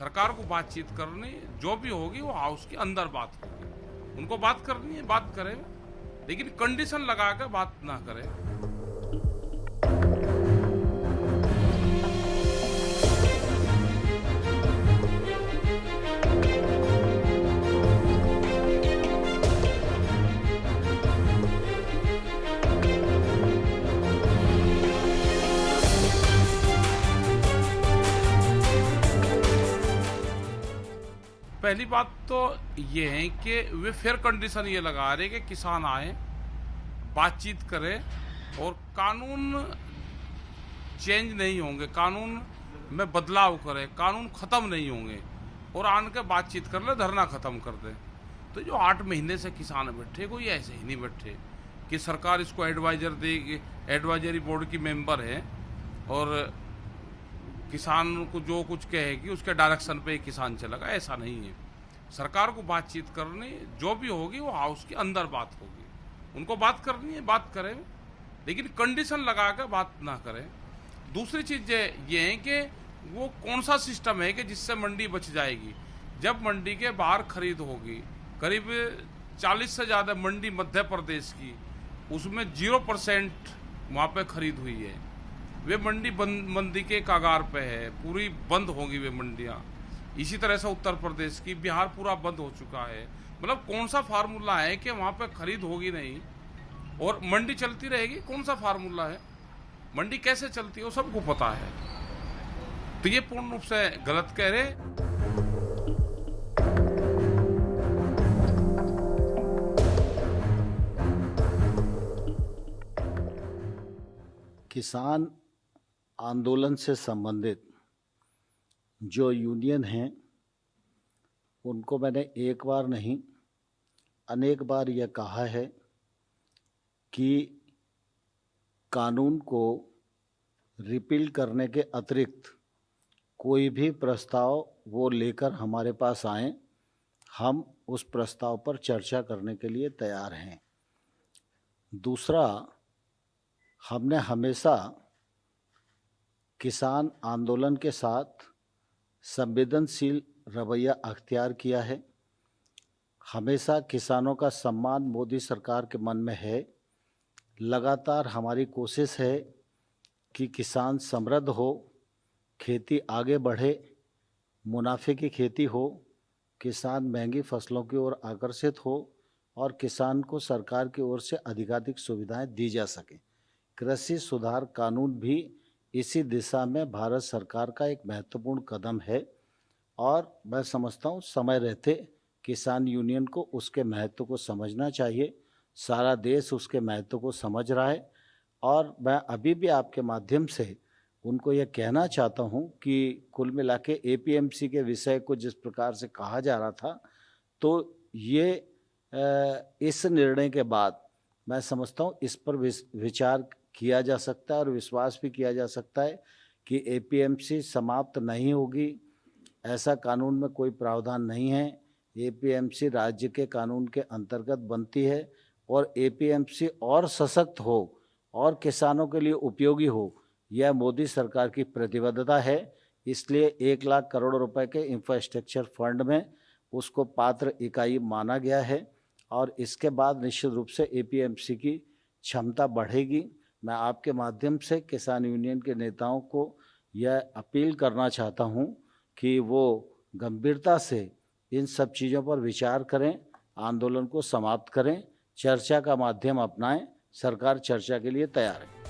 सरकार को बातचीत करनी, जो भी होगी वो हाउस के अंदर बात होगी। उनको बात करनी है, बात करें, लेकिन कंडीशन लगा कर बात ना करें। पहली बात तो ये है कि वे फेयर कंडीशन ये लगा रहे कि किसान आए, बातचीत करें और कानून चेंज नहीं होंगे, कानून में बदलाव करें, कानून खत्म नहीं होंगे और आन के बातचीत कर ले, धरना खत्म कर दे। तो जो 8 महीने से किसान बैठे, कोई ऐसे ही नहीं बैठे कि सरकार इसको एडवाइजर देगी, एडवाइजरी बोर्ड की मेंबर है और किसान को जो कुछ कहेगी उसके डायरेक्शन पे किसान चलेगा, ऐसा नहीं है। सरकार को बातचीत करनी, जो भी होगी वो हाउस के अंदर बात होगी। उनको बात करनी है, बात करें, लेकिन कंडीशन लगा कर बात ना करें। दूसरी चीज ये है कि वो कौन सा सिस्टम है कि जिससे मंडी बच जाएगी। जब मंडी के बाहर खरीद होगी, करीब 40 से ज़्यादा मंडी मध्य प्रदेश की, उसमें 0% वहाँ पे खरीद हुई है। वे मंडी मंदी के कागार पे है, पूरी बंद होगी वे मंडियाँ। इसी तरह से उत्तर प्रदेश की, बिहार पूरा बंद हो चुका है। मतलब कौन सा फार्मूला है कि वहाँ पे खरीद होगी नहीं और मंडी चलती रहेगी? कौन सा फार्मूला है? मंडी कैसे चलती है वो सबको पता है। तो ये पूर्ण रूप से गलत कह रहे। किसान आंदोलन से संबंधित जो यूनियन हैं उनको मैंने एक बार नहीं अनेक बार यह कहा है कि कानून को रिपील करने के अतिरिक्त कोई भी प्रस्ताव वो लेकर हमारे पास आएं, हम उस प्रस्ताव पर चर्चा करने के लिए तैयार हैं। दूसरा, हमने हमेशा किसान आंदोलन के साथ संवेदनशील रवैया अख्तियार किया है। हमेशा किसानों का सम्मान मोदी सरकार के मन में है। लगातार हमारी कोशिश है कि किसान समृद्ध हो, खेती आगे बढ़े, मुनाफे की खेती हो, किसान महंगी फसलों की ओर आकर्षित हो और किसान को सरकार की ओर से अधिकाधिक सुविधाएं दी जा सकें। कृषि सुधार कानून भी इसी दिशा में भारत सरकार का एक महत्वपूर्ण कदम है और मैं समझता हूँ समय रहते किसान यूनियन को उसके महत्व को समझना चाहिए। सारा देश उसके महत्व को समझ रहा है और मैं अभी भी आपके माध्यम से उनको यह कहना चाहता हूँ कि कुल मिला के एपीएमसी के विषय को जिस प्रकार से कहा जा रहा था, तो ये इस निर्णय के बाद मैं समझता हूँ इस पर विचार किया जा सकता है और विश्वास भी किया जा सकता है कि एपीएमसी समाप्त नहीं होगी। ऐसा कानून में कोई प्रावधान नहीं है। एपीएमसी राज्य के कानून के अंतर्गत बनती है और एपीएमसी और सशक्त हो और किसानों के लिए उपयोगी हो, यह मोदी सरकार की प्रतिबद्धता है। इसलिए 1 लाख करोड़ रुपए के इंफ्रास्ट्रक्चर फंड में उसको पात्र इकाई माना गया है और इसके बाद निश्चित रूप से एपीएमसी की क्षमता बढ़ेगी। मैं आपके माध्यम से किसान यूनियन के नेताओं को यह अपील करना चाहता हूं कि वो गंभीरता से इन सब चीज़ों पर विचार करें, आंदोलन को समाप्त करें, चर्चा का माध्यम अपनाएं। सरकार चर्चा के लिए तैयार है।